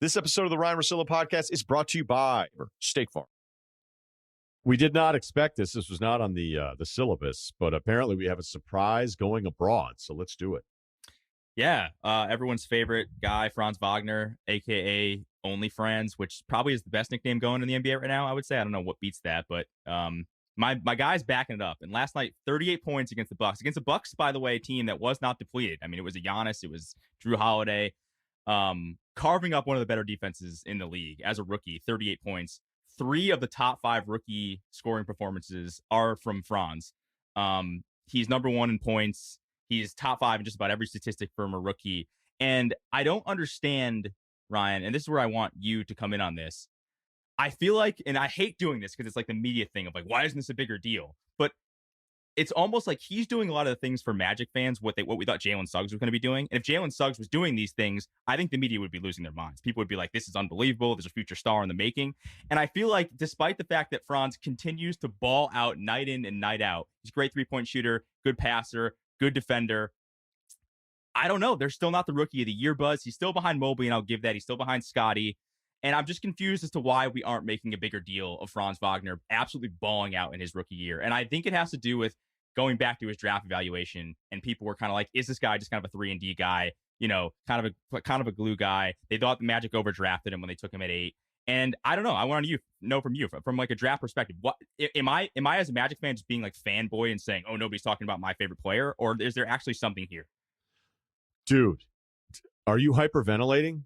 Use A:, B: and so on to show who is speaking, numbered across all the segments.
A: This episode of the Ryen Russillo podcast is brought to you by State Farm. We did not expect this. This was not on the syllabus, but apparently we have a surprise going abroad. So let's do it.
B: Yeah, everyone's favorite guy, Franz Wagner, a.k.a. Only Franz, which probably is the best nickname going in the NBA right now, I would say. I don't know what beats that, but my guy's backing it up. And last night, 38 points against the Bucks. Against the Bucks, by the way, team that was not depleted. I mean, it was a Giannis, it was Drew Holiday, carving up one of the better defenses in the league as a rookie, 38 points. 3 of the top 5 rookie scoring performances are from Franz. He's number 1 in points. He's top 5 in just about every statistic from a rookie. And I don't understand, Ryan, and this is where I want you to come in on this. I feel like, and I hate doing this because it's like the media thing of like, why isn't this a bigger deal? But it's almost like he's doing a lot of the things for Magic fans, what we thought Jalen Suggs was going to be doing. And if Jalen Suggs was doing these things, I think the media would be losing their minds. People would be like, this is unbelievable. There's a future star in the making. And I feel like despite the fact that Franz continues to ball out night in and night out, he's a great 3-point shooter, good passer, good defender. I don't know. They're still not the rookie of the year buzz. He's still behind Mobley, and I'll give that. He's still behind Scotty. And I'm just confused as to why we aren't making a bigger deal of Franz Wagner absolutely balling out in his rookie year. And I think it has to do with going back to his draft evaluation, and people were kind of like, is this guy just kind of a 3-and-D guy? You know, kind of a glue guy. They thought the Magic overdrafted him when they took him at 8. And I don't know. I want to know from you, from like a draft perspective, what am I as a Magic fan just being like fanboy and saying, oh, nobody's talking about my favorite player, or is there actually something here?
A: Dude, are you hyperventilating?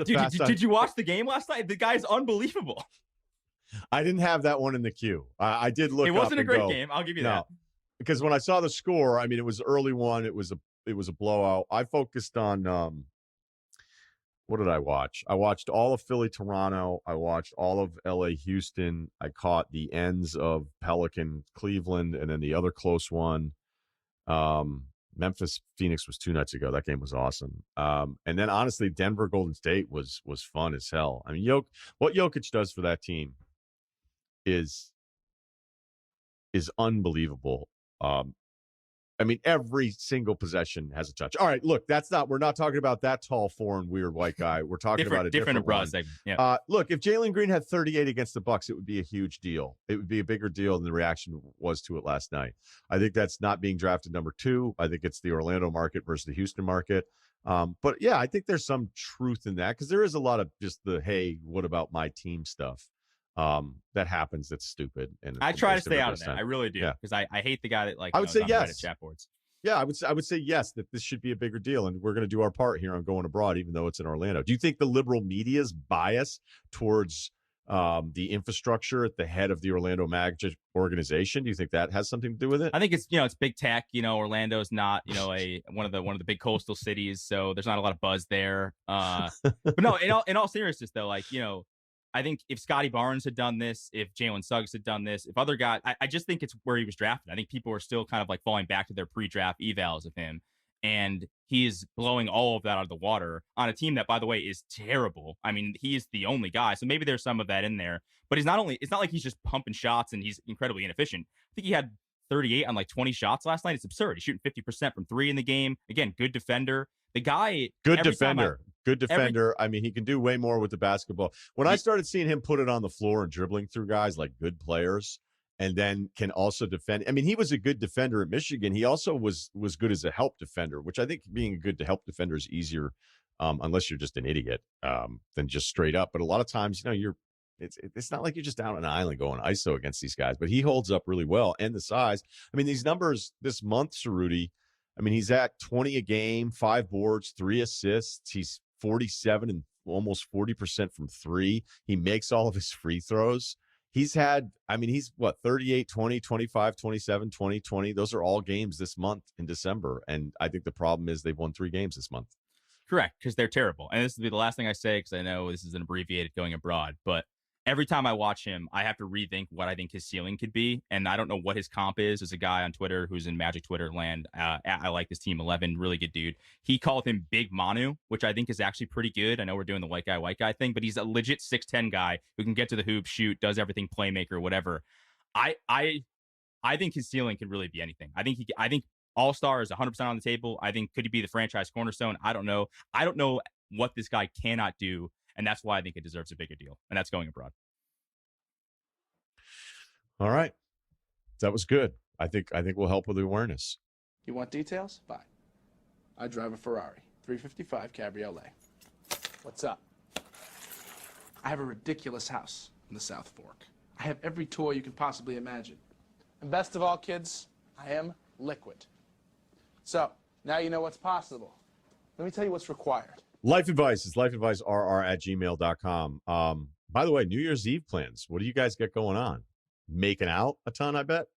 B: Did you watch the game last night? The guy's unbelievable.
A: I didn't have that one in the queue. I did look.
B: It wasn't a great game. I'll give you that.
A: Because when I saw the score, I mean, it was early one. It was a blowout. I focused on what did I watch? I watched all of Philly, Toronto. I watched all of LA, Houston. I caught the ends of Pelican, Cleveland, and then the other close one. Memphis, Phoenix was 2 nights ago. That game was awesome. And then honestly, Denver, Golden State was fun as hell. I mean, what Jokic does for that team is unbelievable. I mean, every single possession has a touch. All right, look, we're not talking about that tall, foreign, weird white guy. We're talking about a different one.
B: Yeah.
A: Look, if Jalen Green had 38 against the Bucks, it would be a huge deal. It would be a bigger deal than the reaction was to it last night. I think that's not being drafted number 2. I think it's the Orlando market versus the Houston market. But yeah, I think there's some truth in that because there is a lot of just the, hey, what about my team stuff? That happens. That's stupid. And
B: I try to stay out of that. I really do because I hate the guy that
A: I would say yes.
B: Chat boards.
A: Yeah, I would say yes, that this should be a bigger deal, and we're going to do our part here on going abroad, even though it's in Orlando. Do you think the liberal media's bias towards the infrastructure at the head of the Orlando Magic organization? Do you think that has something to do with it?
B: I think it's big tech. Orlando's not one of the big coastal cities, so there's not a lot of buzz there. But no, in all seriousness though, I think if Scotty Barnes had done this, if Jalen Suggs had done this, if other guys, I just think it's where he was drafted. I think people are still kind of like falling back to their pre-draft evals of him. And he is blowing all of that out of the water on a team that, by the way, is terrible. I mean, he's the only guy. So maybe there's some of that in there. But it's not like he's just pumping shots and he's incredibly inefficient. I think he had 38 on like 20 shots last night. It's absurd. He's shooting 50% from 3 in the game. Again, good defender. The guy,
A: good defender. I mean, he can do way more with the basketball. When I started seeing him put it on the floor and dribbling through guys like good players, and then can also defend. I mean, he was a good defender at Michigan. He also was good as a help defender, which I think being a good help defender is easier, unless you're just an idiot, than just straight up. But a lot of times, it's not like you're just down on an island going ISO against these guys. But he holds up really well, and the size. I mean, these numbers this month, Cerruti. I mean, he's at 20 a game, 5 boards, 3 assists. He's 47 and almost 40% from 3. He makes all of his free throws. He's 38, 20, 25, 27, 20, 20. Those are all games this month in December. And I think the problem is they've won 3 games this month.
B: Correct, because they're terrible. And this will be the last thing I say because I know this is an abbreviated going abroad. But every time I watch him, I have to rethink what I think his ceiling could be. And I don't know what his comp is. There's a guy on Twitter who's in Magic Twitter land. I like this team 11, really good dude. He called him Big Manu, which I think is actually pretty good. I know we're doing the white guy thing, but he's a legit 6'10" guy who can get to the hoop, shoot, does everything, playmaker, whatever. I think his ceiling could really be anything. I think All-Star is 100% on the table. I think could he be the franchise cornerstone? I don't know. I don't know what this guy cannot do And that's why I think it deserves a bigger deal. And that's going abroad.
A: All right. That was good. I think we'll help with the awareness.
C: You want details? Fine. I drive a Ferrari 355 Cabriolet. What's up? I have a ridiculous house in the South Fork. I have every toy you can possibly imagine. And best of all, kids, I am liquid. So, now you know what's possible. Let me tell you what's required.
A: Life advice is lifeadvicerr@gmail.com. By the way, New Year's Eve plans. What do you guys get going on? Making out a ton, I bet?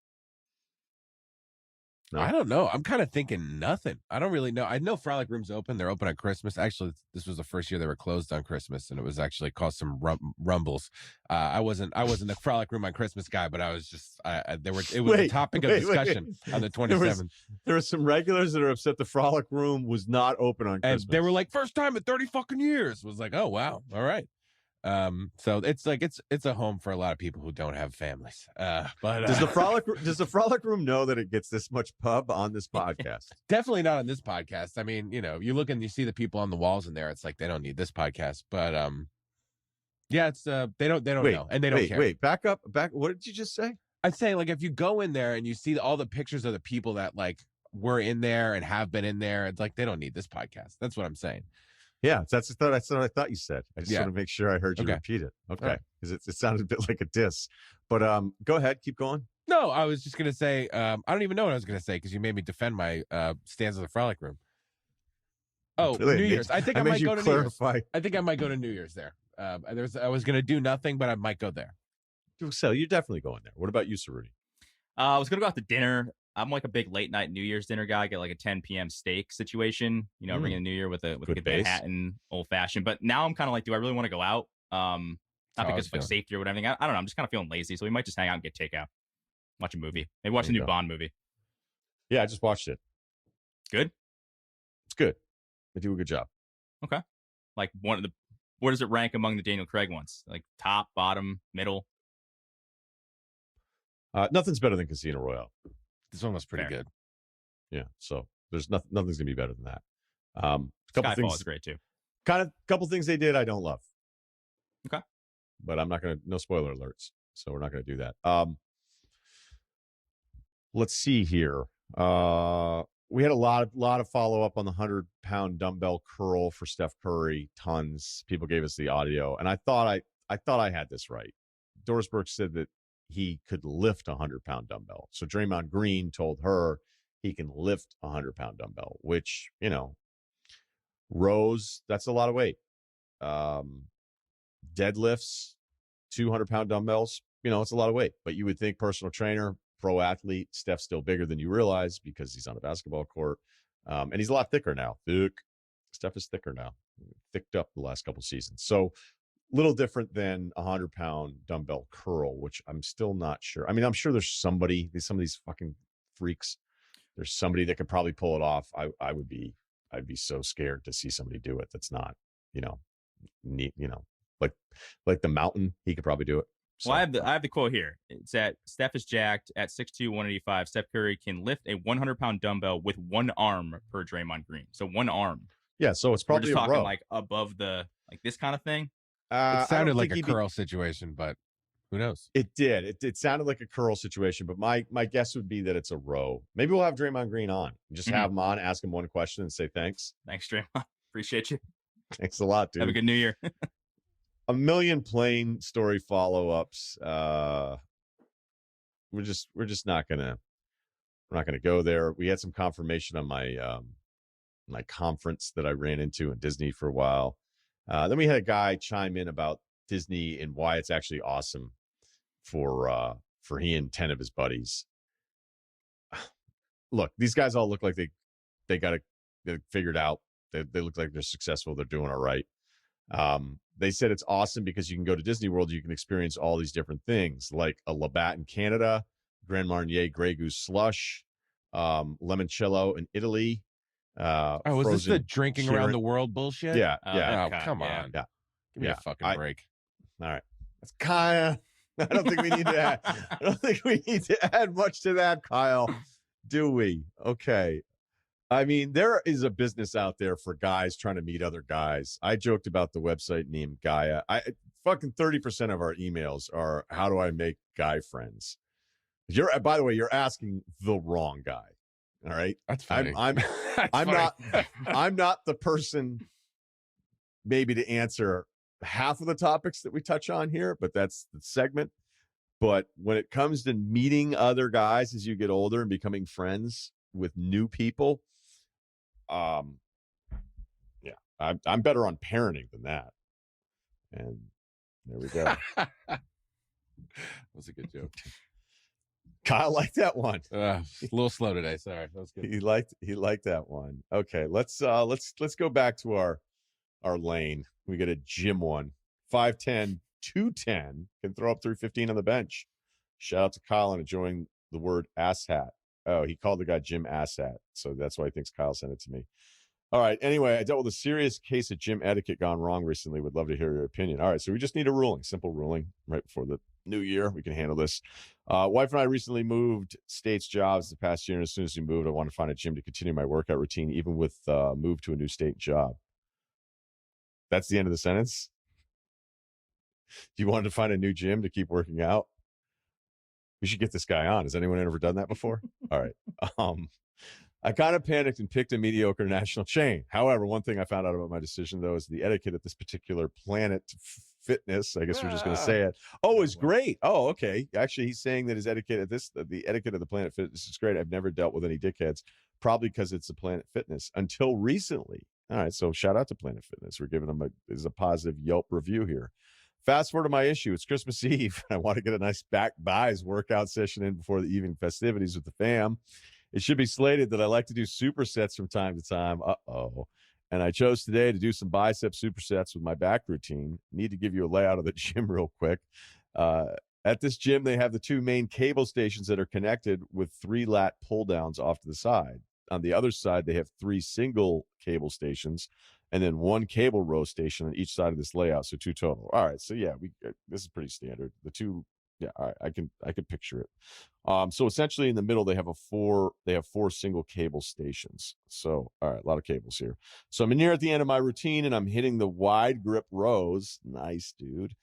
A: No.
D: I don't know. I'm kind of thinking nothing. I don't really know. I know Frolic Room's open. They're open on Christmas. Actually, this was the first year they were closed on Christmas, and it was actually caused some rumbles. I wasn't the Frolic Room on Christmas guy, but I was just it was a topic of discussion on the 27th.
A: There were some regulars that are upset the Frolic Room was not open on Christmas.
D: And they were like, first time in 30 fucking years. Was like, oh wow, all right. So it's like it's a home for a lot of people who don't have families. But
A: does the Frolic Room know that it gets this much pub on this podcast?
D: Definitely not on this podcast. I mean, you look and you see the people on the walls in there. It's like they don't need this podcast. But yeah, it's they don't know, and they don't care.
A: Wait, back. What did you just say?
D: I'd say like if you go in there and you see all the pictures of the people that like were in there and have been in there, it's like they don't need this podcast. That's what I'm saying.
A: Yeah, that's what I thought you said. I just want to make sure I heard you repeat it. Okay, because it sounded a bit like a diss. But go ahead, keep going.
D: No, I was just gonna say I don't even know what I was gonna say because you made me defend my stance of the Frolic Room. Oh, really? New Year's. I think I might go to New Year's. I think I might go to New Year's there. I was gonna do nothing, but I might go there.
A: So you're definitely going there. What about you, Cerruti?
B: I was gonna go out to dinner. I'm like a big late night New Year's dinner guy. Get like a 10 p.m. steak situation. Ringing the New Year with a good Manhattan old fashioned. But now I'm kind of like, do I really want to go out? Not because of like safety or whatever. I don't know. I'm just kind of feeling lazy, so we might just hang out and get takeout, watch a movie, maybe watch the new Bond movie.
A: Yeah, I just watched it.
B: Good.
A: It's good. They do a good job.
B: Okay. Like where does it rank among the Daniel Craig ones? Like top, bottom, middle?
A: Nothing's better than Casino Royale.
D: This one was pretty good.
A: Yeah, so there's nothing's gonna be better than that.
B: Couple things is great too.
A: Couple things they did I don't love.
B: Okay,
A: but I'm not gonna. No spoiler alerts, so we're not gonna do that. Let's see here. We had a lot of follow up on the 100-pound dumbbell curl for Steph Curry. Tons. People gave us the audio, and I thought I had this right. Doris Burke said that he could lift a 100-pound dumbbell. So Draymond Green told her he can lift a 100-pound dumbbell, which, rows, that's a lot of weight. Deadlifts, 200-pound dumbbells, it's a lot of weight. But you would think personal trainer, pro athlete, Steph's still bigger than you realize because he's on a basketball court. And he's a lot thicker now. Steph is thicker now. Thicked up the last couple seasons. So little different than a 100-pound dumbbell curl, which I'm still not sure. I mean, I'm sure there's some of these fucking freaks. There's somebody that could probably pull it off. I'd be so scared to see somebody do it. That's not, neat, like the mountain. He could probably do it. So,
B: well, I have the quote here. It's that Steph is jacked at 6'2", 185. Steph Curry can lift a 100-pound dumbbell with one arm per Draymond Green. So one arm.
A: Yeah, so it's probably
B: we're just talking
A: row.
B: like above the this kind of thing.
D: It sounded like a curl situation, but who knows?
A: It did. It sounded like a curl situation, but my guess would be that it's a row. Maybe we'll have Draymond Green on. Just have him on, ask him one question, and say thanks.
B: Thanks, Draymond. Appreciate you.
A: Thanks a lot, dude.
B: Have a good New Year.
A: A million plain story follow-ups. We're just not gonna go there. We had some confirmation on my my conference that I ran into in Disney for a while. Then we had a guy chime in about Disney and why it's actually awesome for he and 10 of his buddies. Look, these guys all look like they got it figured out. They look like they're successful. They're doing all right. They said it's awesome because you can go to Disney World. You can experience all these different things like a Labatt in Canada, Grand Marnier Grey Goose slush, limoncello in Italy.
D: Was this the drinking around the world bullshit?
A: Yeah.
D: Come on.
A: Yeah.
D: Give me a fucking break.
A: All right. That's kind of, I don't think we need to add, much to that, Kyle. Do we? Okay. I mean, there is a business out there for guys trying to meet other guys. I joked about the website named Gaia. Fucking 30% of our emails are, how do I make guy friends? By the way, you're asking the wrong guy. All right.
D: That's funny.
A: I'm I'm not the person maybe to answer half of the topics that we touch on here, but that's the segment. But when it comes to meeting other guys as you get older and becoming friends with new people, yeah, I'm better on parenting than that. And there we go.
D: That was a good joke.
A: Kyle liked that one.
D: A little slow today. Sorry, that was good.
A: He liked that one. Okay, let's go back to our lane. We get a Jim one. 5'10", 210, can throw up 315 on the bench. Shout out to Kyle on enjoying the word asshat. Oh, he called the guy Jim Asshat, so that's why he thinks Kyle sent it to me. All right. Anyway, I dealt with a serious case of gym etiquette gone wrong recently. Would love to hear your opinion. All right. So we just need a ruling, simple ruling right before the new year. We can handle this. Wife and I recently moved states jobs the past year. And as soon as we moved, I want to find a gym to continue my workout routine, even with move to a new state job. That's the end of the sentence. Do you want to find a new gym to keep working out? We should get this guy on. Has anyone ever done that before? All right. I kind of panicked and picked a mediocre national chain. However, one thing I found out about my decision, though, is the etiquette at this particular Planet Fitness, I guess we're just going to say it. Oh, it's great. Oh, okay. Actually, he's saying that his etiquette at the etiquette of the Planet Fitness is great. I've never dealt with any dickheads, probably because it's a Planet Fitness until recently. All right, so shout out to Planet Fitness. We're giving them a positive Yelp review here. Fast forward to my issue. It's Christmas Eve. I want to get a nice back buys workout session in before the evening festivities with the fam. It should be slated that I like to do supersets from time to time. Uh-oh. And I chose today to do some bicep supersets with my back routine. Need to give you a layout of the gym real quick. At this gym, they have the two main cable stations that are connected with 3 lat pull downs off to the side. On the other side, they have 3 single cable stations and then 1 cable row station on each side of this layout. So 2 total. All right. So yeah, this is pretty standard. The 2, yeah, all right, I can picture it. So essentially in the middle, they have 4 single cable stations. So, all right, a lot of cables here. So I'm near at the end of my routine and I'm hitting the wide grip rows. Nice, dude.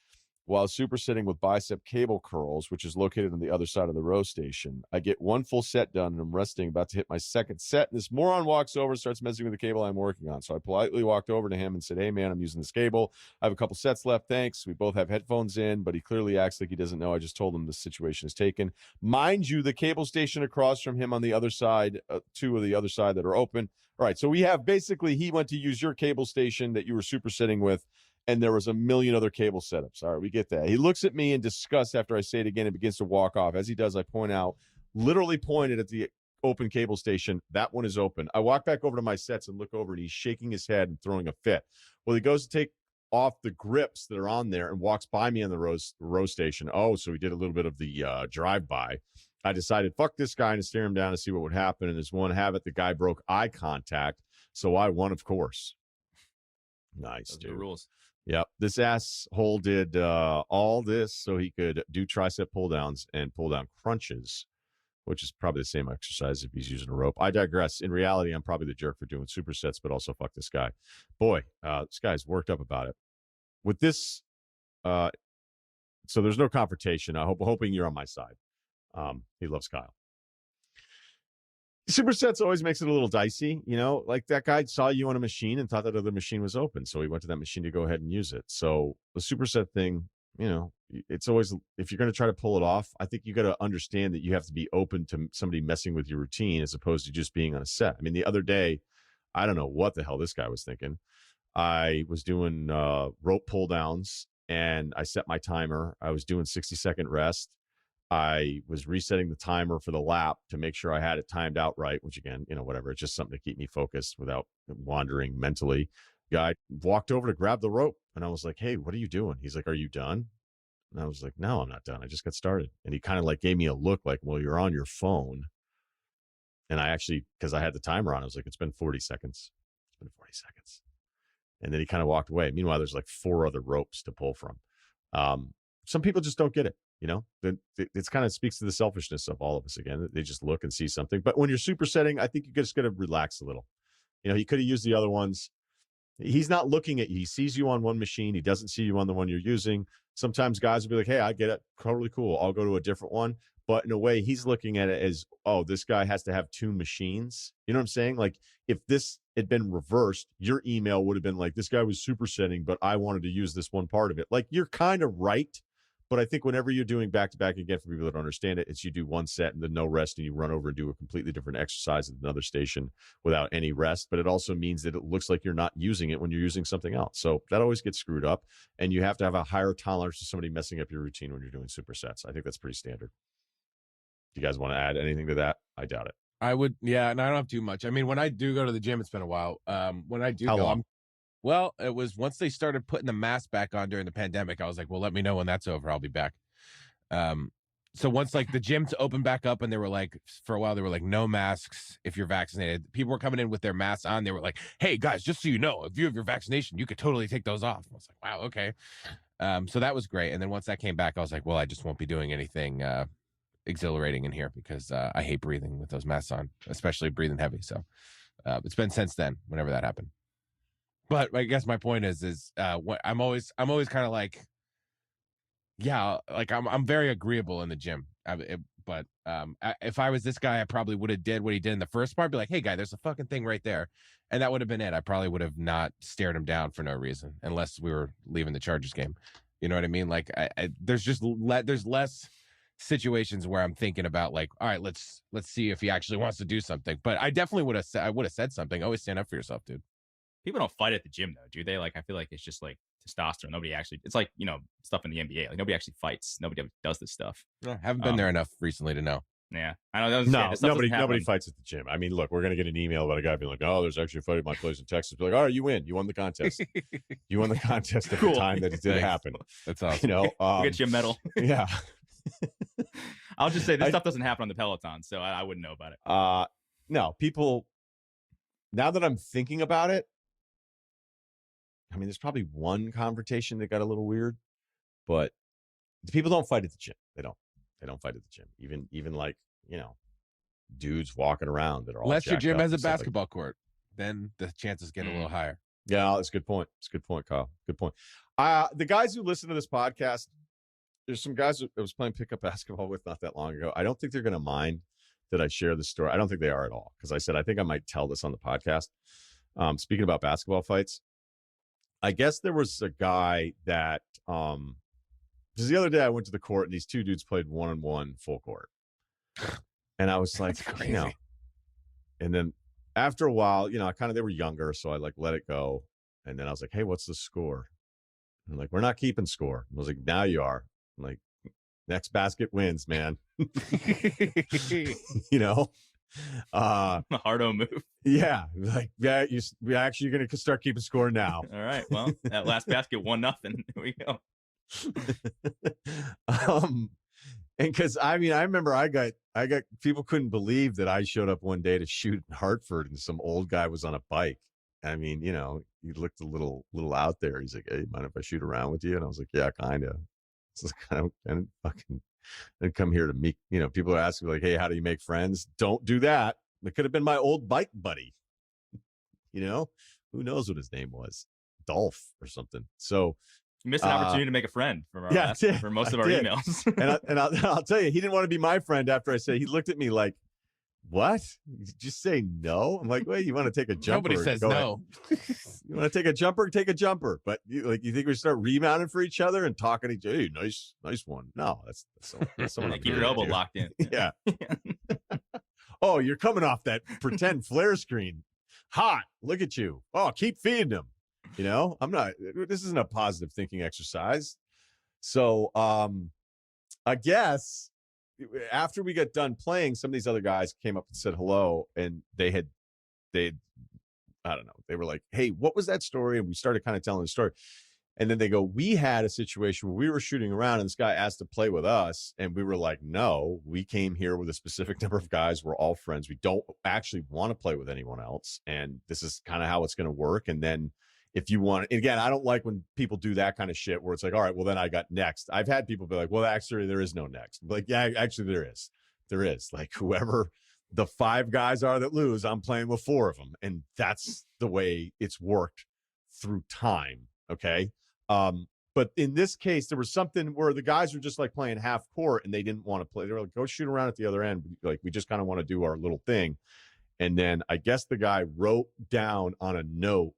A: While supersetting with bicep cable curls, which is located on the other side of the row station. I get 1 full set done and I'm resting, about to hit my second set. And this moron walks over and starts messing with the cable I'm working on. So I politely walked over to him and said, "Hey man, I'm using this cable. I have a couple sets left. Thanks." We both have headphones in, but he clearly acts like he doesn't know. I just told him the situation is taken. Mind you, the cable station across from him on the other side, 2 of the other side that are open. All right. So we have basically, he went to use your cable station that you were supersetting with, and there was a million other cable setups. All right, we get that. He looks at me in disgust after I say it again and begins to walk off. As he does, I point out, literally pointed at the open cable station. That one is open. I walk back over to my sets and look over, and he's shaking his head and throwing a fit. Well, he goes to take off the grips that are on there and walks by me on the row station. Oh, so he did a little bit of the drive-by. I decided, fuck this guy, and to stare him down and see what would happen. And as one habit, the guy broke eye contact. So I won, of course. Nice, dude.
B: The rules.
A: Yep. This asshole did all this so he could do tricep pull downs and pull down crunches, which is probably the same exercise if he's using a rope. I digress. In reality, I'm probably the jerk for doing supersets, but also fuck this guy. Boy, this guy's worked up about it. With this, so there's no confrontation. Hoping you're on my side. He loves Kyle. Supersets always makes it a little dicey, like that guy saw you on a machine and thought that other machine was open. So he went to that machine to go ahead and use it. So the superset thing, it's always, if you're going to try to pull it off, I think you got to understand that you have to be open to somebody messing with your routine as opposed to just being on a set. I mean, the other day, I don't know what the hell this guy was thinking. I was doing rope pull downs and I set my timer. I was doing 60-second rest. I was resetting the timer for the lap to make sure I had it timed out right, which again, whatever. It's just something to keep me focused without wandering mentally. Guy walked over to grab the rope and I was like, "Hey, what are you doing?" He's like, "Are you done?" And I was like, "No, I'm not done. I just got started." And he kind of like gave me a look like, "Well, you're on your phone." And I actually, because I had the timer on, I was like, "It's been 40 seconds. It's been 40 seconds." And then he kind of walked away. Meanwhile, there's like 4 other ropes to pull from. some people just don't get it. It's kind of speaks to the selfishness of all of us again. They just look and see something. But when you're supersetting, I think you just got to relax a little. He could have used the other ones. He's not looking at you. He sees you on one machine. He doesn't see you on the one you're using. Sometimes guys will be like, hey, I get it. Totally cool. I'll go to a different one. But in a way, he's looking at it as, oh, this guy has to have two machines. You know what I'm saying? Like, if this had been reversed, your email would have been like, this guy was supersetting, but I wanted to use this one part of it. Like, you're kind of right. But I think whenever you're doing back-to-back, again, for people that don't understand it, it's you do one set and then no rest, and you run over and do a completely different exercise at another station without any rest. But it also means that it looks like you're not using it when you're using something else. So that always gets screwed up, and you have to have a higher tolerance to somebody messing up your routine when you're doing supersets. I think that's pretty standard. Do you guys want to add anything to that? I doubt it.
D: I would, yeah, and I don't have too much. I mean, when I do go to the gym, it's been a while. When I do
A: How
D: go,
A: long?
D: well, it was once they started putting the mask back on during the pandemic, I was like, well, let me know when that's over. I'll be back. So once like the gyms opened back up, and they were like, for a while, they were like, no masks if you're vaccinated. People were coming in with their masks on. They were like, hey guys, just so you know, if you have your vaccination, you could totally take those off. I was like, wow, okay. So that was great. And then once that came back, I was like, well, I just won't be doing anything exhilarating in here because I hate breathing with those masks on, especially breathing heavy. So it's been since then, whenever that happened. But I guess my point is what I'm always kind of like, yeah, like I'm very agreeable in the gym. But if I was this guy, I probably would have did what he did in the first part. Be like, hey guy, there's a fucking thing right there, and that would have been it. I probably would have not stared him down for no reason, unless we were leaving the Chargers game. You know what I mean? Like, there's just there's less situations where I'm thinking about like, all right, let's see if he actually wants to do something. But I definitely would have said something. Always stand up for yourself, dude.
B: People don't fight at the gym though, do they? Like, I feel like it's just like testosterone. Nobody actually, it's like, stuff in the NBA. Like, nobody actually fights. Nobody does this stuff.
D: I haven't been there enough recently to know.
B: Yeah. I know.
A: Nobody fights at the gym. I mean, look, we're going to get an email about a guy being like, oh, there's actually a fight at my place in Texas. Be like, all right, you win. You won the contest. You won the contest at the time that it did happen.
D: That's awesome.
B: We'll get you a medal.
A: Yeah.
B: I'll just say this stuff doesn't happen on the Peloton, so I wouldn't know about it.
A: No, people, now that I'm thinking about it, I mean, there's probably one confrontation that got a little weird, but people don't fight at the gym. They don't fight at the gym. Even like, dudes walking around that are all
D: unless your gym has a
A: and stuff
D: basketball court, then the chances get a little higher.
A: Yeah, that's a good point. It's a good point, Kyle. Good point. The guys who listen to this podcast, there's some guys I was playing pickup basketball with not that long ago. I don't think they're going to mind that I share the story. I don't think they are at all, because I said I think I might tell this on the podcast. Speaking about basketball fights, I guess there was a guy that because the other day I went to the court and these two dudes played 1-on-1 full court, and I was like, and then after a while, they were younger, so I like let it go, and then I was like, hey, what's the score? And they're like, we're not keeping score. I was like, now you are. I'm like, next basket wins, man.
B: Hardo move.
A: Yeah, like we actually going to start keeping score now.
B: All right, well, that last basket 1-0. Here we go.
A: And because I remember I got people couldn't believe that I showed up one day to shoot in Hartford, and some old guy was on a bike. I mean, he looked a little out there. He's like, hey, mind if I shoot around with you? And I was like, yeah, kind of. It's kind of fucking. And come here to meet, people are asking like, hey, how do you make friends? Don't do that. It could have been my old bike buddy. Who knows what his name was? Dolph or something. So
B: you missed an opportunity to make a for most of our emails.
A: and I'll tell you, he didn't want to be my friend after I said, he looked at me like, what? Did you say no? I'm like, wait, you want to take a jumper?
D: Nobody says no.
A: You want to take a jumper? Take a jumper. But you think we start rebounding for each other and talking to each other? Hey, nice one. No, that's someone.
B: Keep your elbow locked in.
A: Yeah. Oh, you're coming off that pretend flare screen. Hot. Look at you. Oh, keep feeding them. I'm not. This isn't a positive thinking exercise. So, I guess. After we got done playing, some of these other guys came up and said hello, and they I don't know, they were like, hey, what was that story? And we started kind of telling the story. And then they go, we had a situation where we were shooting around and this guy asked to play with us. And we were like, no, we came here with a specific number of guys. We're all friends. We don't actually want to play with anyone else. And this is kind of how it's going to work. And then if you want, again, I don't like when people do that kind of shit where it's like, all right, well, then I got next. I've had people be like, well, actually, there is no next. Like, yeah, actually, there is. There is. Like, whoever the 5 guys are that lose, I'm playing with 4 of them. And that's the way it's worked through time. Okay. But in this case, there was something where the guys were just like playing half court and they didn't want to play. They were like, go shoot around at the other end. Like, we just kind of want to do our little thing. And then I guess the guy wrote down on a note,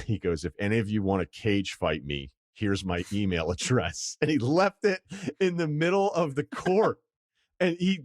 A: he goes, if any of you want to cage fight me, here's my email address. And he left it in the middle of the court. And he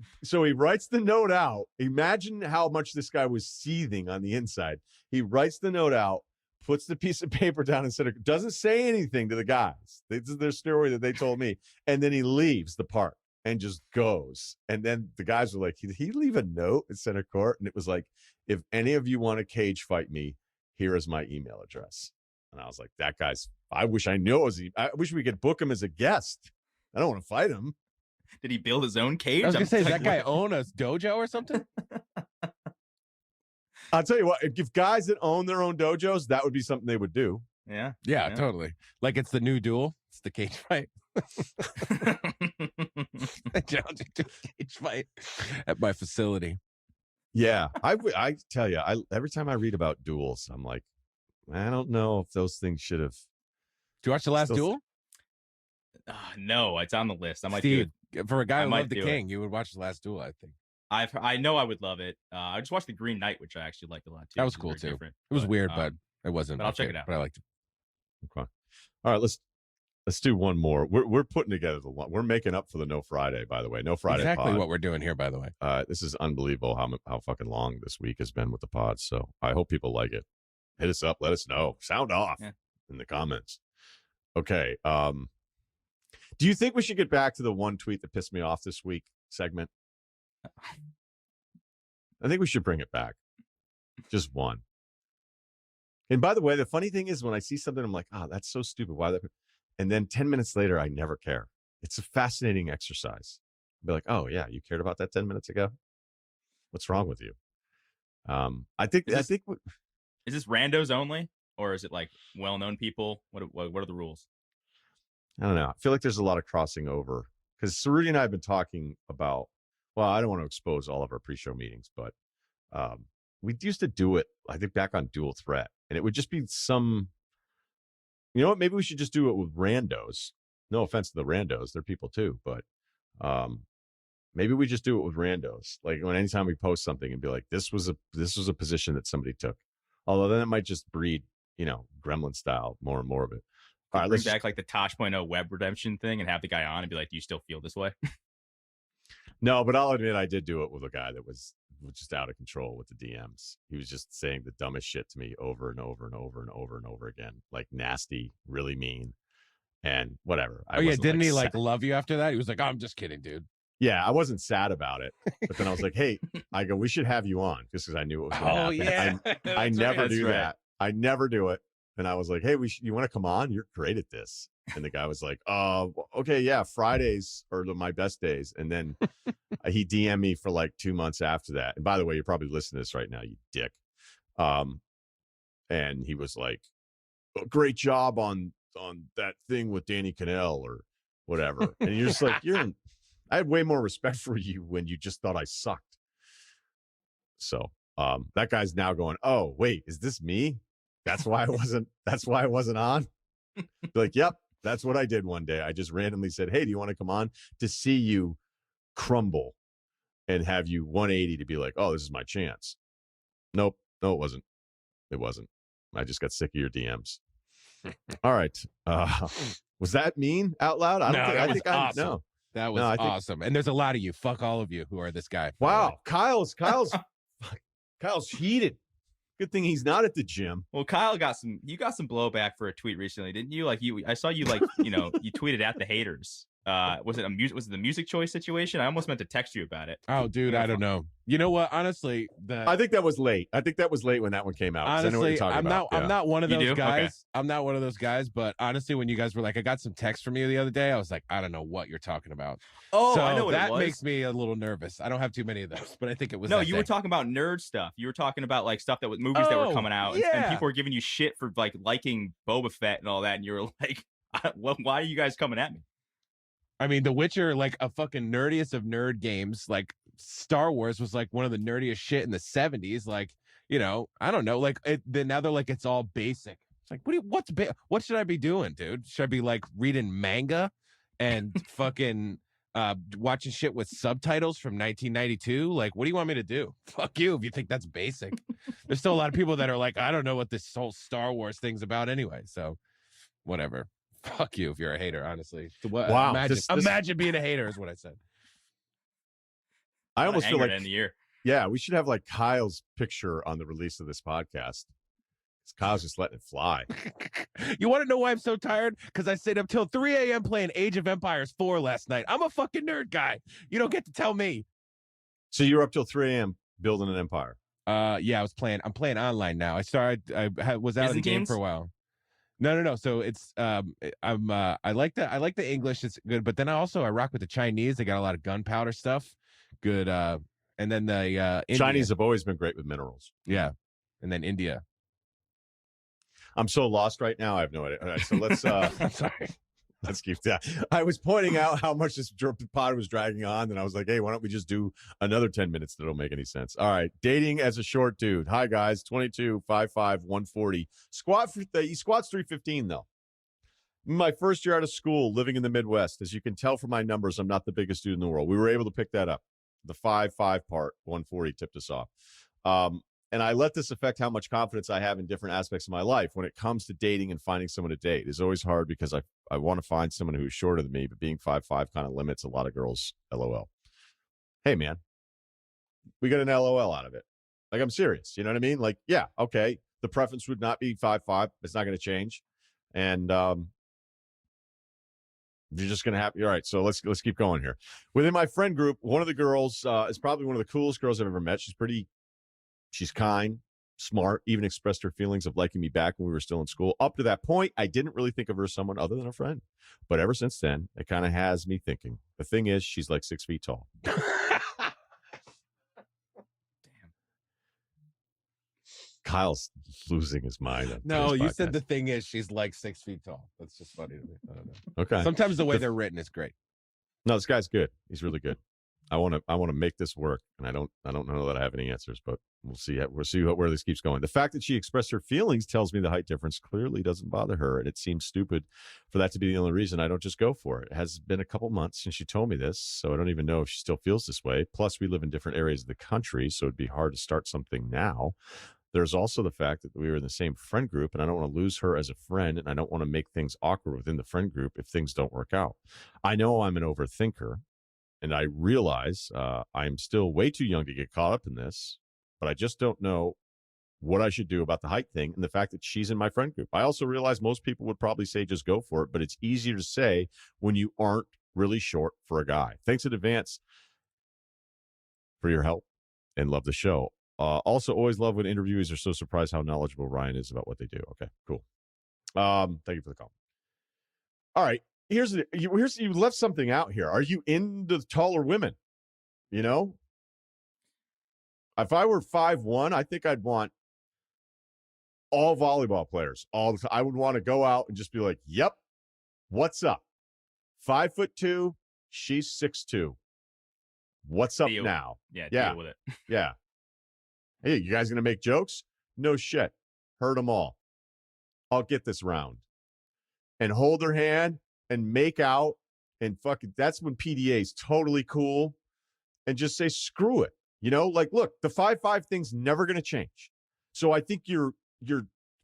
A: writes the note out. Imagine how much this guy was seething on the inside. He writes the note out, puts the piece of paper down and doesn't say anything to the guys. This is their story that they told me. And then he leaves the park and just goes. And then the guys were like, did he leave a note at center court? And it was like, if any of you want to cage fight me, here is my email address. And I was like, that guy's, I wish I knew I wish we could book him as a guest. I don't want to fight him.
B: Did he build his own cage?
D: I was going to say, does that guy own a dojo or something?
A: I'll tell you what, if guys that own their own dojos, that would be something they would do.
B: Yeah.
D: Yeah, totally. Like it's the new duel. It's the cage fight. I challenge you to a cage fight at my facility.
A: Yeah, I tell you, every time I read about duels, I'm like, I don't know if those things should have.
D: Did you watch the last duel?
B: No, it's on the list. I might
D: Steve,
B: do it.
D: for a guy
B: I
D: who
B: might
D: loved the
B: do
D: King, you would watch the last duel, I think.
B: I know I would love it. I just watched the Green Knight, which I actually liked a lot too.
D: That was cool too. It was weird, but it wasn't.
B: But I'll check it out.
D: But I liked it.
A: Okay. All right, let's do one more. We're putting together we're making up for the No Friday, by the way. No Friday.
D: Exactly
A: pod.
D: what we're doing here, by the way.
A: This is unbelievable how fucking long this week has been with the pod. So I hope people like it. Hit us up. Let us know. Sound off in the comments. Okay. Do you think we should get back to the one tweet that pissed me off this week segment? I think we should bring it back. Just one. And by the way, the funny thing is when I see something, I'm like, oh, that's so stupid. Why that? And then 10 minutes later, I never care. It's a fascinating exercise. I'll be like, oh, yeah, you cared about that 10 minutes ago? What's wrong with you? I think.
B: Is this randos only? Or is it like well-known people? What are the rules?
A: I don't know. I feel like there's a lot of crossing over. Because Cerruti and I have been talking about, well, I don't want to expose all of our pre-show meetings, but we used to do it, I think, back on Dual Threat. And it would just be some, you know what, maybe we should just do it with randos. No offense to the randos. They're people too. But maybe we just do it with randos. Like anytime we post something and be like, this was a position that somebody took. Although then it might just breed, gremlin style, more and more of it. All right,
B: bring back like the Tosh.0 web redemption thing and have the guy on and be like, do you still feel this way?
A: No, but I'll admit I did do it with a guy that was just out of control with the DMs. He was just saying the dumbest shit to me over and over and over and over and over again. Like nasty, really mean, and whatever.
D: Didn't he like love you after that? He was like, oh, I'm just kidding, dude.
A: Yeah, I wasn't sad about it. But then I was like, hey, we should have you on just because I knew it was going to happen.
D: Yeah.
A: I never do that. I never do it. And I was like, hey, you want to come on? You're great at this. And the guy was like, okay, yeah, Fridays are my best days. And then he DM'd me for like 2 months after that. And by the way, you're probably listening to this right now, you dick. And he was like, oh, great job on that thing with Danny Cannell or whatever. And you're just like, I had way more respect for you when you just thought I sucked. So that guy's now going, oh, wait, is this me? That's why I wasn't on. Like, yep, that's what I did one day. I just randomly said, hey, do you want to come on to see you crumble and have you 180 to be like, oh, this is my chance. Nope. No, it wasn't. It wasn't. I just got sick of your DMs. All right. Was that mean out loud?
D: I think awesome. No. That was awesome. And there's a lot of you. Fuck all of you who are this guy.
A: Wow. Kyle's heated. Good thing he's not at the gym.
B: Well, Kyle got some blowback for a tweet recently, didn't you? Like I saw you like, you tweeted at the haters. Was it the music choice situation? I almost meant to text you about it.
D: Oh, dude, I don't know. You know what? Honestly,
A: I think that was late. I think that was late when that one came out. I know what you're talking about.
D: I'm not one of
B: You
D: those
B: do?
D: guys.
B: Okay.
D: I'm not one of those guys. But honestly, when you guys were like, I got some text from you the other day, I was like, I don't know what you're talking about.
B: Oh,
D: so
B: I know what
D: that
B: it was.
D: makes me a little nervous. I don't have too many of those, but I think it was.
B: No,
D: that
B: you
D: day.
B: were talking about nerd stuff. You were talking about like stuff that was movies that were coming out, and
D: yeah.
B: people were giving you shit for like liking Boba Fett and all that, and you were like, "Why are you guys coming at me?"
D: I mean, The Witcher, like a fucking nerdiest of nerd games. Like Star Wars was like one of the nerdiest shit in the 70s. Like, you know, I don't know. Like now they're like, it's all basic. It's like, what should I be doing, dude? Should I be like reading manga and fucking watching shit with subtitles from 1992? Like, what do you want me to do? Fuck you if you think that's basic. There's still a lot of people that are like, I don't know what this whole Star Wars thing's about anyway. So whatever. Fuck you if you're a hater, honestly.
A: Wow.
D: Imagine being a hater is what I said.
A: I almost feel like
B: in the year.
A: Yeah, we should have like Kyle's picture on the release of this podcast. Kyle's just letting it fly.
D: You want to know why I'm so tired? Because I stayed up till 3 a.m. playing Age of Empires 4 last night. I'm a fucking nerd guy. You don't get to tell me.
A: So you were up till 3 a.m. building an empire?
D: Yeah, I'm playing online now. I was out of the game for a while. No. So it's I like the English. It's good, but then I rock with the Chinese. They got a lot of gunpowder stuff. Good. And then the
A: Chinese have always been great with minerals.
D: Yeah, and then India.
A: I'm so lost right now. I have no idea. All right, so let's.
D: I'm sorry.
A: Let's keep that. I was pointing out how much this pod was dragging on, and I was like, hey, why don't we just do another 10 minutes that don't make any sense? All right. Dating as a short dude. Hi, guys. 22, 5'5", 140. He squats 315, though. My first year out of school, living in the Midwest. As you can tell from my numbers, I'm not the biggest dude in the world. We were able to pick that up. The 5'5" part, 140 tipped us off. And I let this affect how much confidence I have in different aspects of my life. When it comes to dating and finding someone to date, it's always hard because I want to find someone who's shorter than me, but being 5'5" kind of limits a lot of girls. LOL. Hey, man, we got an LOL out of it. Like, I'm serious. You know what I mean? Like, yeah, okay. The preference would not be 5'5". It's not going to change. And you're just going to have, all right, so let's keep going here. Within my friend group, one of the girls is probably one of the coolest girls I've ever met. She's kind, smart, even expressed her feelings of liking me back when we were still in school. Up to that point, I didn't really think of her as someone other than a friend. But ever since then, it kind of has me thinking. The thing is, she's like 6 feet tall.
B: Damn.
A: Kyle's losing his mind.
D: No, you said the thing is she's like 6 feet tall. That's just funny to me. I don't know.
A: Okay.
D: Sometimes the way they're written is great.
A: No, this guy's good. He's really good. I want to make this work, and I don't know that I have any answers, but we'll see. Where this keeps going. The fact that she expressed her feelings tells me the height difference clearly doesn't bother her, and it seems stupid for that to be the only reason I don't just go for it. It has been a couple months since she told me this, so I don't even know if she still feels this way. Plus, we live in different areas of the country, so it'd be hard to start something now. There's also the fact that we were in the same friend group, and I don't want to lose her as a friend, and I don't want to make things awkward within the friend group if things don't work out. I know I'm an overthinker. And I realize I'm still way too young to get caught up in this, but I just don't know what I should do about the height thing and the fact that she's in my friend group. I also realize most people would probably say just go for it, but it's easier to say when you aren't really short for a guy. Thanks in advance for your help and love the show. Also, always love when interviewees are so surprised how knowledgeable Ryan is about what they do. Okay, cool. Thank you for the call. All right. You left something out here. Are you into taller women? You know, if I were 5'1", I think I'd want all volleyball players. I would want to go out and just be like, "Yep, what's up? 5'2", she's 6'2". What's up now?"
B: Yeah,
A: yeah,
B: deal with it.
A: Yeah. Hey, you guys gonna make jokes? No shit. Heard them all. I'll get this round. And hold her hand and make out and fucking, that's when PDA is totally cool. And just say, screw it. You know, like, look, the 5'5" thing's never going to change. So I think you're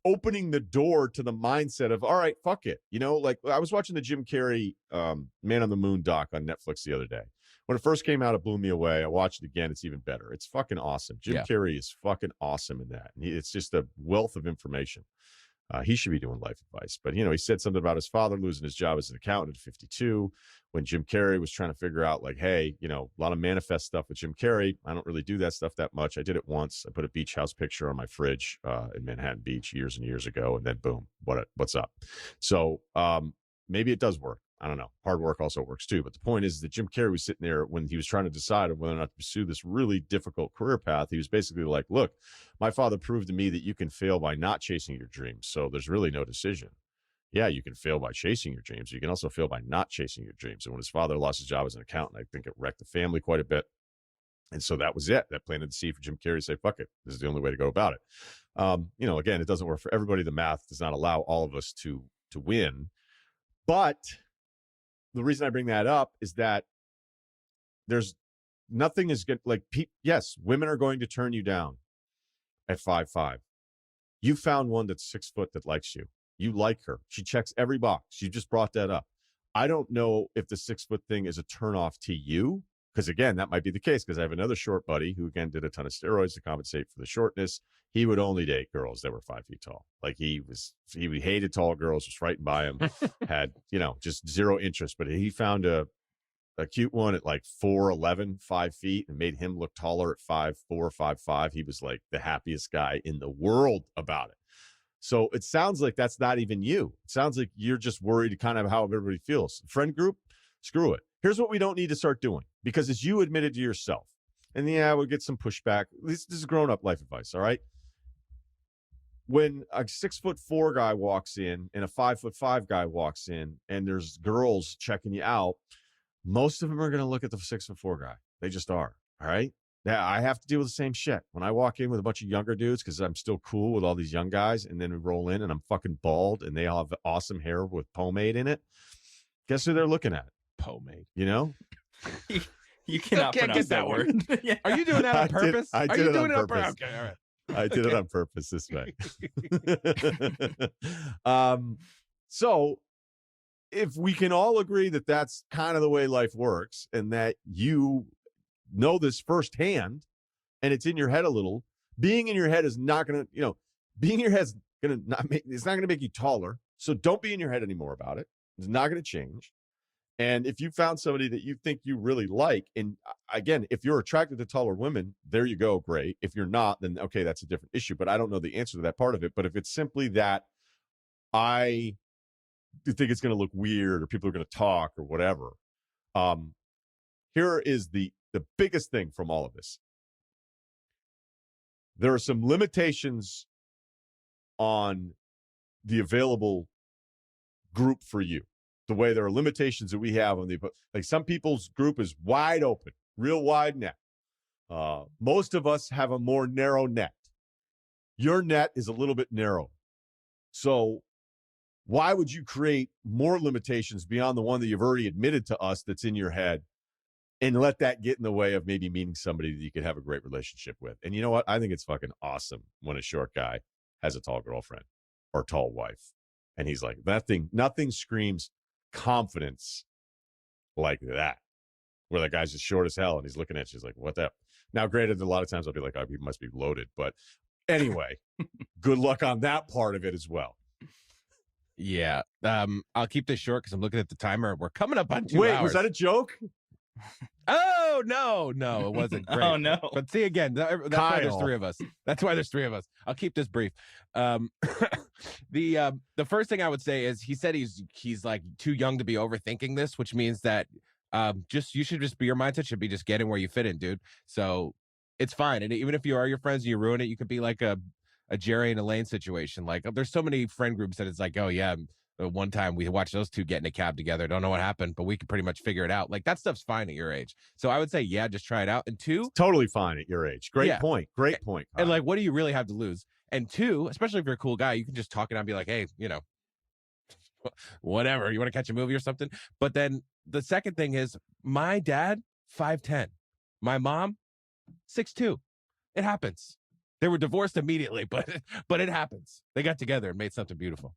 A: opening the door to the mindset of, all right, fuck it. You know, like I was watching the Jim Carrey Man on the Moon doc on Netflix the other day. When it first came out, it blew me away. I watched it again. It's even better. It's fucking awesome. Jim Carrey is fucking awesome in that. And it's just a wealth of information. He should be doing life advice. But, he said something about his father losing his job as an accountant at 52 when Jim Carrey was trying to figure out, like, hey, a lot of manifest stuff with Jim Carrey. I don't really do that stuff that much. I did it once. I put a beach house picture on my fridge in Manhattan Beach years and years ago. And then, boom, what's up? So maybe it does work. I don't know. Hard work also works too. But the point is that Jim Carrey was sitting there when he was trying to decide whether or not to pursue this really difficult career path. He was basically like, look, my father proved to me that you can fail by not chasing your dreams. So there's really no decision. Yeah, you can fail by chasing your dreams. You can also fail by not chasing your dreams. And when his father lost his job as an accountant, I think it wrecked the family quite a bit. And so that was it. That planted the seed for Jim Carrey to say, fuck it. This is the only way to go about it. Again, it doesn't work for everybody. The math does not allow all of us to win. But the reason I bring that up is that there's nothing is good. Like, yes, women are going to turn you down at 5'5". You found one that's 6 foot that likes you. You like her. She checks every box. You just brought that up. I don't know if the 6 foot thing is a turnoff to you, because again, that might be the case. Because I have another short buddy who again did a ton of steroids to compensate for the shortness. He would only date girls that were 5 feet tall. Like he hated tall girls, was frightened by them, had, just zero interest. But he found a cute one at like 4'11", 5 feet, and made him look taller at 5'4", 5'5". He was like the happiest guy in the world about it. So it sounds like that's not even you. It sounds like you're just worried kind of how everybody feels. Friend group, screw it. Here's what we don't need to start doing, because as you admitted to yourself, and yeah, we'll get some pushback. This is grown-up life advice, all right? When a 6'4" guy walks in and a 5'5" guy walks in and there's girls checking you out, most of them are going to look at the 6'4" guy. They just are. All right. Yeah, I have to deal with the same shit when I walk in with a bunch of younger dudes because I'm still cool with all these young guys, and then we roll in and I'm fucking bald and they all have awesome hair with pomade in it. Guess who they're looking at?
D: Pomade.
B: You cannot pronounce that word.
D: Yeah. Are you doing that on purpose?
A: I did it on purpose.
D: Okay, all right.
A: I did it on purpose this way. So if we can all agree that that's kind of the way life works, and that you know this firsthand and it's in your head a little, being in your head is not going to, being in your head is going to not make, it's not going to make you taller. So don't be in your head anymore about it. It's not going to change. And if you found somebody that you think you really like, and again, if you're attracted to taller women, there you go. Great. If you're not, then okay, that's a different issue, but I don't know the answer to that part of it. But if it's simply that I think it's going to look weird or people are going to talk or whatever, here is the biggest thing from all of this. There are some limitations on the available group for you. The way there are limitations that we have on like some people's group is wide open, real wide net. Most of us have a more narrow net. Your net is a little bit narrow. So why would you create more limitations beyond the one that you've already admitted to us that's in your head, and let that get in the way of maybe meeting somebody that you could have a great relationship with? And you know what? I think it's fucking awesome when a short guy has a tall girlfriend or tall wife. And he's like, nothing screams confidence like that, where the guy's just short as hell and he's looking at you, he's like, what the? Now, granted, a lot of times I'll be like, oh, he must be loaded. But anyway, good luck on that part of it as well.
D: Yeah. I'll keep this short because I'm looking at the timer. We're coming up on 2
A: Wait,
D: hours.
A: was that a joke?
D: Oh, no, it wasn't great.
B: Oh, no.
D: But see, again, that's why there's 3 of us. That's why there's 3 of us. I'll keep this brief. The first thing I would say is he said he's like too young to be overthinking this, which means that you should just be, your mindset should be just getting where you fit in, dude. So it's fine. And even if you are your friends and you ruin it, you could be like a Jerry and Elaine situation. Like there's so many friend groups that it's like, oh yeah, one time we watched those two get in a cab together. Don't know what happened, but we could pretty much figure it out. Like that stuff's fine at your age. So I would say, yeah, just try it out. And 2,
A: it's totally fine at your age. Great point. Great point.
D: And like, what do you really have to lose? And 2, especially if you're a cool guy, you can just talk it out and be like, hey, whatever, you want to catch a movie or something. But then the second thing is, my dad 5'10", my mom 6'2". It happens. They were divorced immediately, but it happens. They got together and made something beautiful.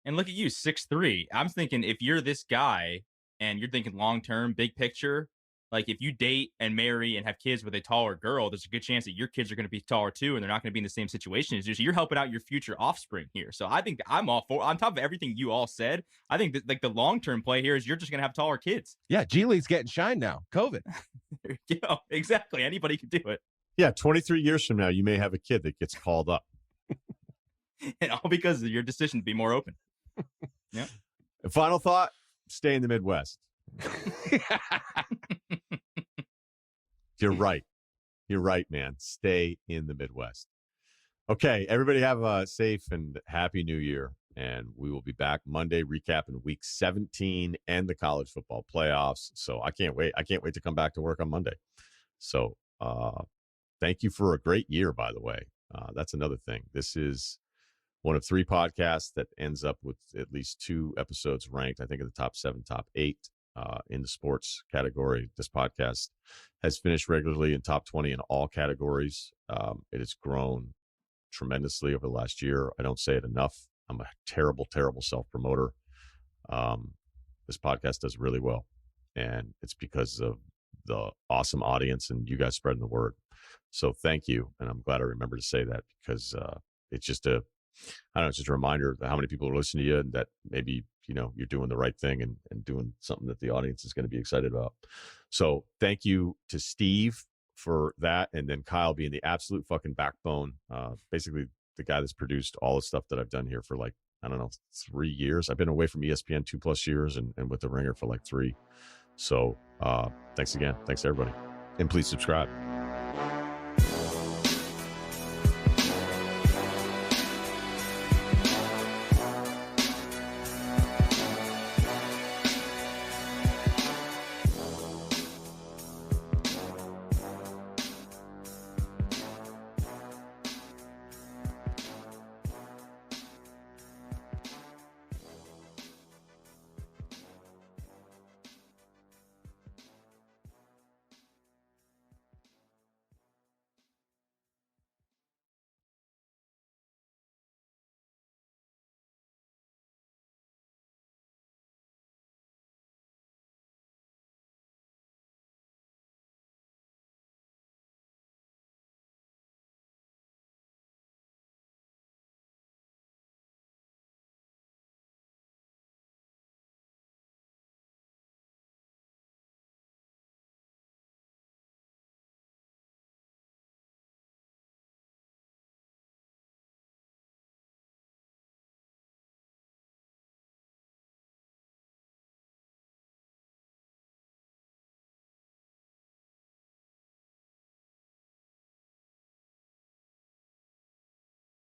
B: And look at you, 6'3". I'm thinking if you're this guy and you're thinking long-term, big picture, Like if you date and marry and have kids with a taller girl, there's a good chance that your kids are going to be taller too, and they're not going to be in the same situation as you. So you're helping out your future offspring here. So I think I'm all for. On top of everything you all said, I think that like the long term play here is you're just going to have taller kids.
D: Yeah, G League's getting shine now. COVID.
B: There you go. Exactly. Anybody can do it,
A: Yeah, 23 years from now, you may have a kid that gets called up.
B: and all because of your decision to be more open. Yeah.
A: And final thought: stay in the Midwest. You're right. You're right, man. Stay in the Midwest. Okay, everybody have a safe and happy new year. And we will be back Monday recapping week 17 and the college football playoffs. So I can't wait. I can't wait to come back to work on Monday. So thank you for a great year, by the way. That's another thing. This is one of 3 podcasts that ends up with at least 2 episodes ranked, I think, in the top 7, top 8 in the sports category. This podcast has finished regularly in top 20 in all categories. It has grown tremendously over the last year. I don't say it enough. I'm a terrible, terrible self-promoter. This podcast does really well, and it's because of the awesome audience and you guys spreading the word. So thank you, and I'm glad I remember to say that because it's just it's just a reminder of how many people are listening to you and that maybe, you're doing the right thing and doing something that the audience is going to be excited about. So thank you to Steve for that. And then Kyle being the absolute fucking backbone, basically the guy that's produced all the stuff that I've done here for 3 years. I've been away from ESPN 2+ years and with the Ringer for 3. So thanks again. Thanks everybody. And please subscribe.